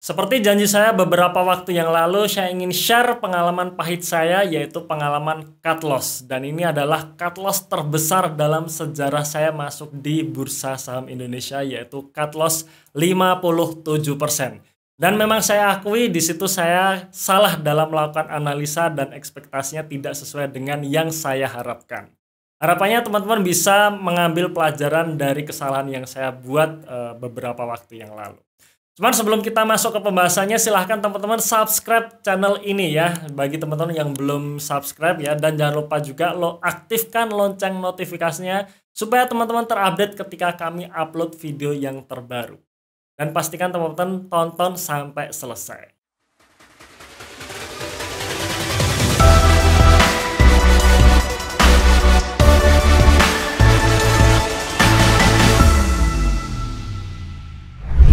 Seperti janji saya beberapa waktu yang lalu, saya ingin share pengalaman pahit saya, yaitu pengalaman cut loss. Dan ini adalah cut loss terbesar dalam sejarah saya masuk di Bursa Saham Indonesia, yaitu cut loss 57%. Dan memang saya akui di situ saya salah dalam melakukan analisa dan ekspektasinya tidak sesuai dengan yang saya harapkan. Harapannya teman-teman bisa mengambil pelajaran dari kesalahan yang saya buat beberapa waktu yang lalu. Cuman sebelum kita masuk ke pembahasannya, silahkan teman-teman subscribe channel ini ya. Bagi teman-teman yang belum subscribe ya. Dan jangan lupa juga aktifkan lonceng notifikasinya supaya teman-teman terupdate ketika kami upload video yang terbaru. Dan pastikan teman-teman tonton sampai selesai.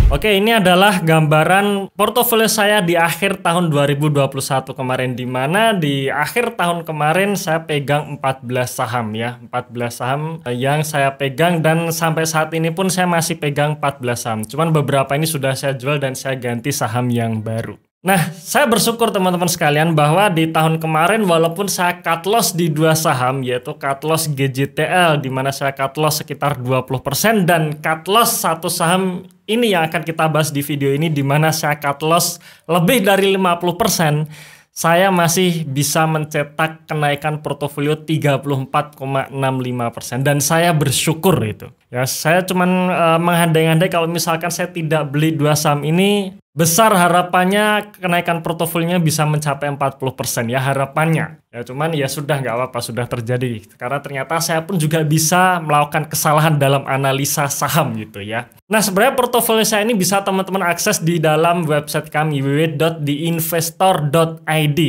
Oke, ini adalah gambaran portofolio saya di akhir tahun 2021 kemarin, di mana di akhir tahun kemarin saya pegang 14 saham ya. 14 saham yang saya pegang dan sampai saat ini pun saya masih pegang 14 saham. Cuman beberapa ini sudah saya jual dan saya ganti saham yang baru. Nah, saya bersyukur teman-teman sekalian bahwa di tahun kemarin walaupun saya cut loss di dua saham, yaitu cut loss GJTL di mana saya cut loss sekitar 20% dan cut loss satu saham ini yang akan kita bahas di video ini di mana saya cut loss lebih dari 50%, saya masih bisa mencetak kenaikan portofolio 34,65% dan saya bersyukur itu. Ya, saya cuman mengandai-andai kalau misalkan saya tidak beli dua saham ini, besar harapannya kenaikan portofolionya bisa mencapai 40% ya harapannya. Ya cuman ya sudah nggak apa-apa, sudah terjadi. Karena ternyata saya pun juga bisa melakukan kesalahan dalam analisa saham gitu ya. Nah sebenarnya portofolio saya ini bisa teman-teman akses di dalam website kami www.theinvestor.id.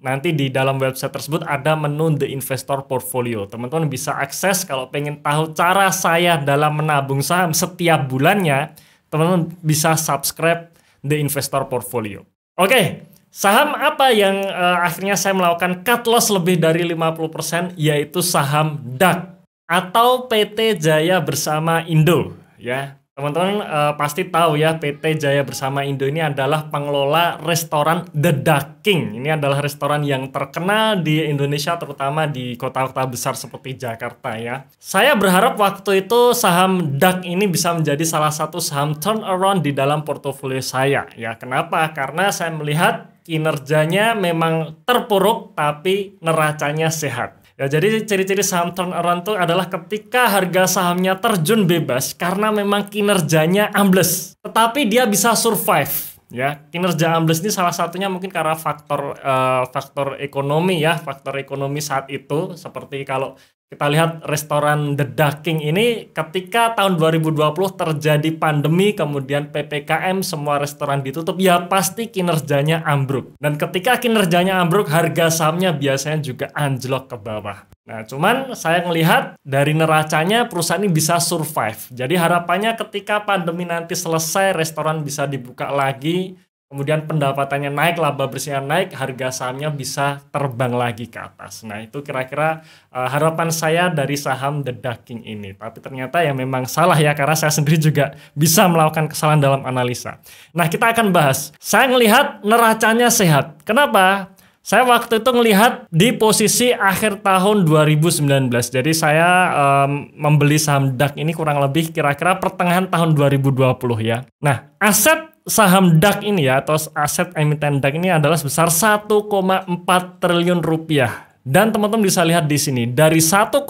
Nanti di dalam website tersebut ada menu The Investor Portfolio. Teman-teman bisa akses kalau pengen tahu cara saya dalam menabung saham setiap bulannya. Teman-teman bisa subscribe The Investor Portfolio. Oke, saham apa yang akhirnya saya melakukan cut loss lebih dari 50%, yaitu saham DAK atau PT Jaya Bersama Indo ya. Teman-teman pasti tahu ya, PT Jaya Bersama Indo ini adalah pengelola restoran The Duck King. Ini adalah restoran yang terkenal di Indonesia, terutama di kota-kota besar seperti Jakarta ya. Saya berharap waktu itu saham DAK ini bisa menjadi salah satu saham turnaround di dalam portofolio saya ya. Kenapa? Karena saya melihat kinerjanya memang terpuruk tapi neracanya sehat. Ya, jadi ciri-ciri saham turnaround itu adalah ketika harga sahamnya terjun bebas karena memang kinerjanya ambles, tetapi dia bisa survive. Ya, kinerja ambles ini salah satunya mungkin karena faktor ekonomi ya, faktor ekonomi saat itu. Seperti kalau kita lihat restoran The Duck King ini ketika tahun 2020 terjadi pandemi, kemudian PPKM, semua restoran ditutup, ya pasti kinerjanya ambruk. Dan ketika kinerjanya ambruk, harga sahamnya biasanya juga anjlok ke bawah. Nah, cuman saya melihat dari neracanya perusahaan ini bisa survive. Jadi harapannya ketika pandemi nanti selesai, restoran bisa dibuka lagi, kemudian pendapatannya naik, laba bersihnya naik, harga sahamnya bisa terbang lagi ke atas. Nah itu kira-kira harapan saya dari saham The Duck King ini. Tapi ternyata ya memang salah ya, karena saya sendiri juga bisa melakukan kesalahan dalam analisa. Nah kita akan bahas. Saya melihat neracanya sehat. Kenapa? Saya waktu itu melihat di posisi akhir tahun 2019. Jadi saya membeli saham DAK ini kurang lebih kira-kira pertengahan tahun 2020 ya. Nah aset saham DAK ini ya, atau aset emiten DAK ini adalah sebesar 1,4 triliun rupiah. Dan teman-teman bisa lihat di sini, dari 1,4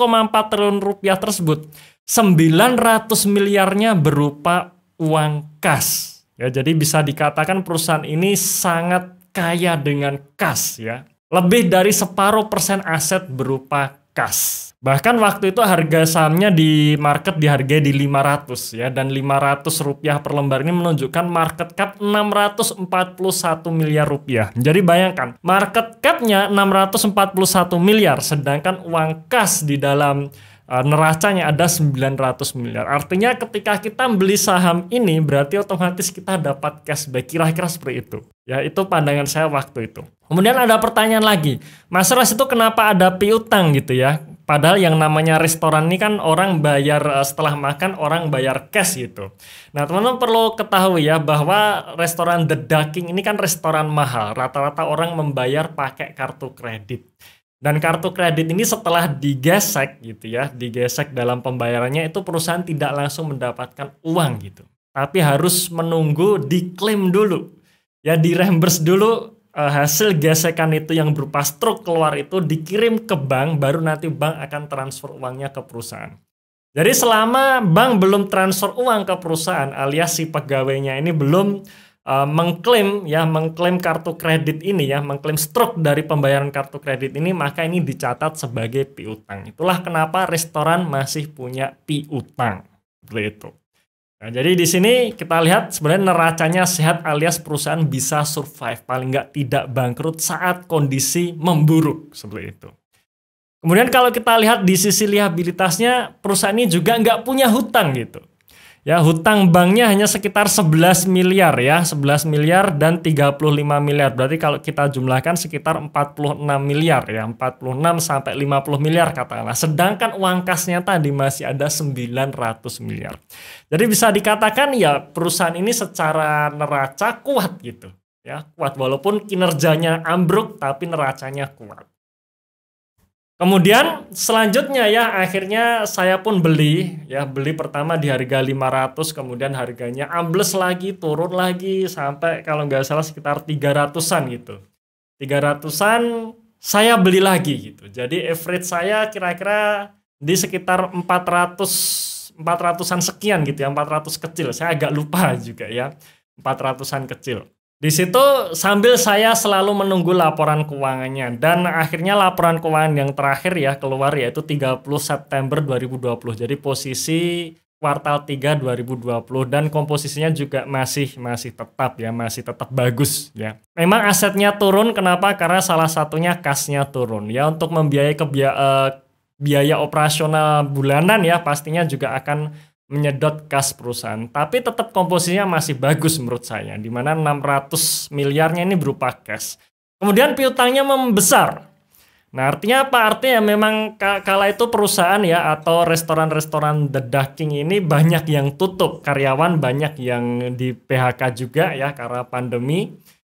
triliun rupiah tersebut, 900 miliarnya berupa uang kas. Ya, jadi bisa dikatakan perusahaan ini sangat kaya dengan kas ya. Lebih dari separuh persen aset berupa kas. Bahkan waktu itu harga sahamnya di market dihargai di 500 ya, dan 500 rupiah per lembar ini menunjukkan market cap 641 miliar rupiah. Jadi bayangkan, market capnya 641 miliar, sedangkan uang kas di dalam neracanya ada 900 miliar. Artinya ketika kita beli saham ini berarti otomatis kita dapat cashback, kira-kira seperti itu. Ya, itu pandangan saya waktu itu. Kemudian ada pertanyaan lagi, Mas Ras itu kenapa ada piutang gitu ya? Padahal yang namanya restoran ini kan orang bayar setelah makan orang bayar cash gitu. Nah teman-teman perlu ketahui ya bahwa restoran The Duck King ini kan restoran mahal. Rata-rata orang membayar pakai kartu kredit. Dan kartu kredit ini setelah digesek gitu ya, digesek dalam pembayarannya itu perusahaan tidak langsung mendapatkan uang gitu. Tapi harus menunggu diklaim dulu. Ya di reimburse dulu hasil gesekan itu yang berupa struk keluar itu dikirim ke bank, baru nanti bank akan transfer uangnya ke perusahaan. Jadi selama bank belum transfer uang ke perusahaan alias si pegawainya ini belum mengklaim kartu kredit ini ya, mengklaim struk dari pembayaran kartu kredit ini, maka ini dicatat sebagai piutang. Itulah kenapa restoran masih punya piutang. Seperti itu. Nah, jadi di sini kita lihat sebenarnya neracanya sehat alias perusahaan bisa survive, paling nggak tidak bangkrut saat kondisi memburuk seperti itu. Kemudian kalau kita lihat di sisi liabilitasnya, perusahaan ini juga nggak punya hutang gitu. Ya, hutang banknya hanya sekitar 11 miliar ya, 11 miliar dan 35 miliar. Berarti kalau kita jumlahkan sekitar 46 miliar ya, 46 sampai 50 miliar katakanlah. Sedangkan uang kasnya tadi masih ada 900 miliar. Jadi bisa dikatakan ya perusahaan ini secara neraca kuat gitu. Ya, kuat walaupun kinerjanya ambruk tapi neracanya kuat. Kemudian selanjutnya ya akhirnya saya pun beli pertama di harga 500, kemudian harganya ambles lagi, turun lagi sampai kalau nggak salah sekitar 300-an gitu. 300-an saya beli lagi gitu. Jadi average saya kira-kira di sekitar 400-an sekian gitu ya, 400 kecil. Saya agak lupa juga ya, 400-an kecil. Di situ sambil saya selalu menunggu laporan keuangannya dan akhirnya laporan keuangan yang terakhir ya keluar yaitu 30 September 2020. Jadi posisi kuartal 3 2020 dan komposisinya juga masih tetap bagus ya. Memang asetnya turun, kenapa? Karena salah satunya kasnya turun ya, untuk membiayai biaya operasional bulanan ya pastinya juga akan menyedot kas perusahaan, tapi tetap komposisinya masih bagus menurut saya, di mana 600 miliarnya ini berupa cash. Kemudian piutangnya membesar. Nah artinya apa? Artinya memang kala itu perusahaan ya atau restoran-restoran The Duck King ini banyak yang tutup, karyawan banyak yang di PHK juga ya karena pandemi.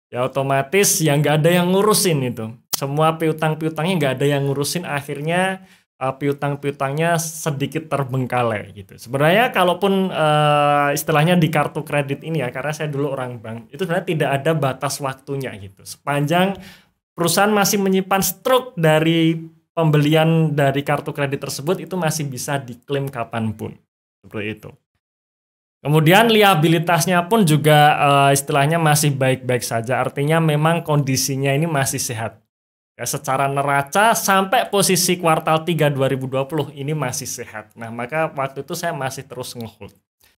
Ya otomatis yang nggak ada yang ngurusin itu. Semua piutang-piutangnya nggak ada yang ngurusin, akhirnya piutang-piutangnya sedikit terbengkalai gitu. Sebenarnya kalaupun istilahnya di kartu kredit ini ya, karena saya dulu orang bank, itu sebenarnya tidak ada batas waktunya gitu. Sepanjang perusahaan masih menyimpan struk dari pembelian dari kartu kredit tersebut, itu masih bisa diklaim kapanpun. Seperti itu. Kemudian liabilitasnya pun juga istilahnya masih baik-baik saja. Artinya memang kondisinya ini masih sehat. Ya, secara neraca sampai posisi kuartal 3 2020 ini masih sehat. Nah, maka waktu itu saya masih terus nge-hold.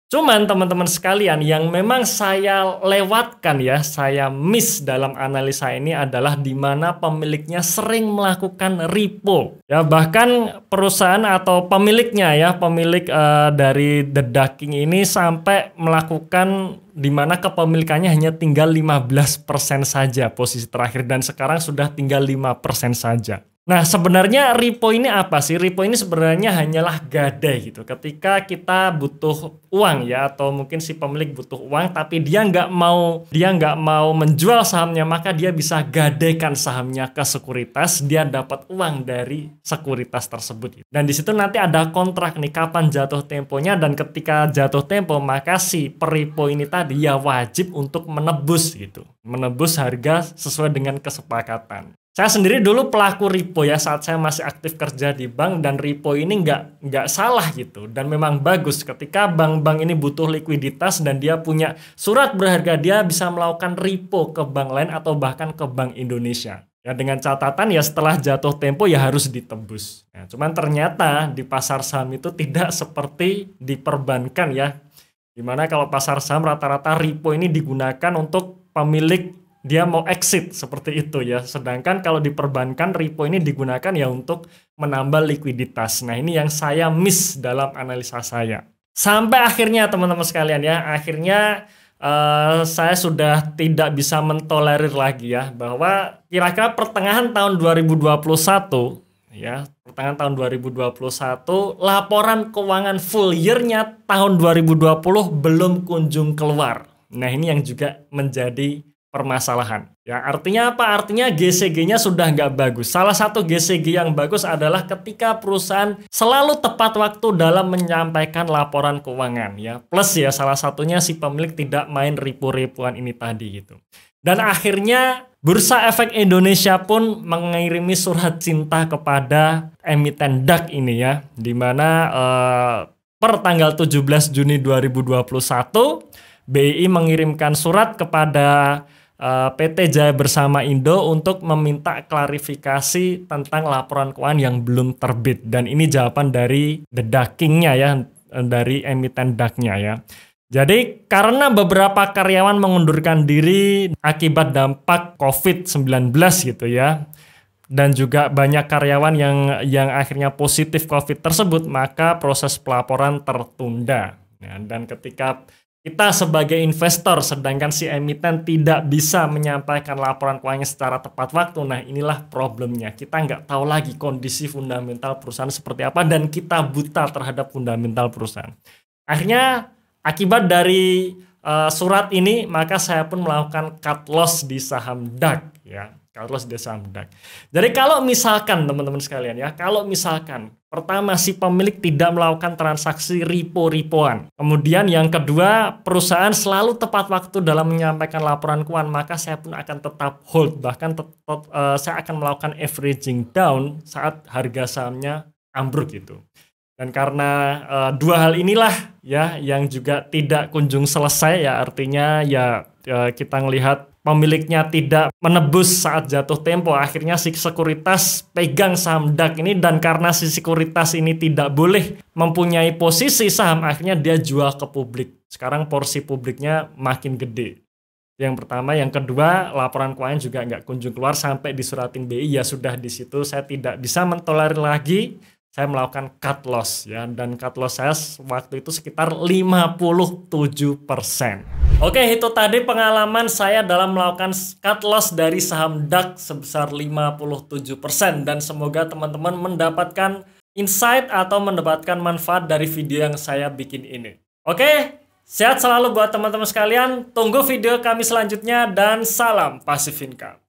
Cuman teman-teman sekalian yang memang saya lewatkan ya, saya miss dalam analisa ini adalah di mana pemiliknya sering melakukan repo. Ya, bahkan perusahaan atau pemiliknya ya, pemilik dari The Duck King ini sampai melakukan di mana kepemilikannya hanya tinggal 15% saja posisi terakhir dan sekarang sudah tinggal 5% saja. Nah sebenarnya repo ini apa sih? Repo ini sebenarnya hanyalah gadai gitu. Ketika kita butuh uang ya, atau mungkin si pemilik butuh uang tapi dia nggak mau menjual sahamnya, maka dia bisa gadaikan sahamnya ke sekuritas, dia dapat uang dari sekuritas tersebut. Dan di situ nanti ada kontrak nih kapan jatuh temponya, dan ketika jatuh tempo maka si peripo ini tadi ya wajib untuk menebus gitu, menebus harga sesuai dengan kesepakatan. Saya sendiri dulu pelaku repo ya saat saya masih aktif kerja di bank, dan repo ini nggak salah gitu dan memang bagus. Ketika bank-bank ini butuh likuiditas dan dia punya surat berharga, dia bisa melakukan repo ke bank lain atau bahkan ke Bank Indonesia. Ya dengan catatan ya setelah jatuh tempo ya harus ditebus. Ya, cuman ternyata di pasar saham itu tidak seperti di perbankan ya. Dimana kalau pasar saham rata-rata repo ini digunakan untuk pemilik dia mau exit seperti itu ya. Sedangkan kalau di perbankan repo ini digunakan ya untuk menambah likuiditas. Nah ini yang saya miss dalam analisa saya. Sampai akhirnya teman-teman sekalian ya, akhirnya saya sudah tidak bisa mentolerir lagi ya, bahwa kira-kira pertengahan tahun 2021 ya, pertengahan tahun 2021, laporan keuangan full year-nya tahun 2020 belum kunjung keluar. Nah, ini yang juga menjadi permasalahan. Ya, artinya apa? Artinya GCG-nya sudah nggak bagus. Salah satu GCG yang bagus adalah ketika perusahaan selalu tepat waktu dalam menyampaikan laporan keuangan. Ya, plus ya salah satunya si pemilik tidak main ripu-ripuan ini tadi gitu. Dan akhirnya Bursa Efek Indonesia pun mengirimi surat cinta kepada emiten DAX ini ya, di mana per tanggal 17 Juni 2021 BI mengirimkan surat kepada PT Jaya Bersama Indo untuk meminta klarifikasi tentang laporan keuangan yang belum terbit, dan ini jawaban dari the DAX-nya ya, dari emiten DAX-nya ya. Jadi karena beberapa karyawan mengundurkan diri akibat dampak COVID-19 gitu ya, dan juga banyak karyawan yang akhirnya positif COVID tersebut, maka proses pelaporan tertunda. Ya, dan ketika kita sebagai investor, sedangkan si emiten tidak bisa menyampaikan laporan keuangannya secara tepat waktu, nah inilah problemnya. Kita nggak tahu lagi kondisi fundamental perusahaan seperti apa, dan kita buta terhadap fundamental perusahaan. Akhirnya akibat dari surat ini, maka saya pun melakukan cut loss di saham DAX ya. Cut loss di saham DAX. Jadi kalau misalkan teman-teman sekalian ya, kalau misalkan pertama si pemilik tidak melakukan transaksi ripo-ripoan, kemudian yang kedua perusahaan selalu tepat waktu dalam menyampaikan laporan keuangan, maka saya pun akan tetap hold, bahkan saya akan melakukan averaging down saat harga sahamnya ambruk gitu. Dan karena dua hal inilah ya yang juga tidak kunjung selesai ya, artinya ya kita melihat pemiliknya tidak menebus saat jatuh tempo, akhirnya si sekuritas pegang saham DAX ini, dan karena si sekuritas ini tidak boleh mempunyai posisi saham, akhirnya dia jual ke publik. Sekarang porsi publiknya makin gede. Yang pertama, yang kedua, laporan keuangan juga nggak kunjung keluar sampai disuratin BI, ya sudah di situ saya tidak bisa mentolerir lagi. Saya melakukan cut loss ya, dan cut loss saya waktu itu sekitar 57%. Oke, itu tadi pengalaman saya dalam melakukan cut loss dari saham DAX sebesar 57%, dan semoga teman-teman mendapatkan insight atau mendapatkan manfaat dari video yang saya bikin ini. Oke, sehat selalu buat teman-teman sekalian. Tunggu video kami selanjutnya dan salam Passive Income.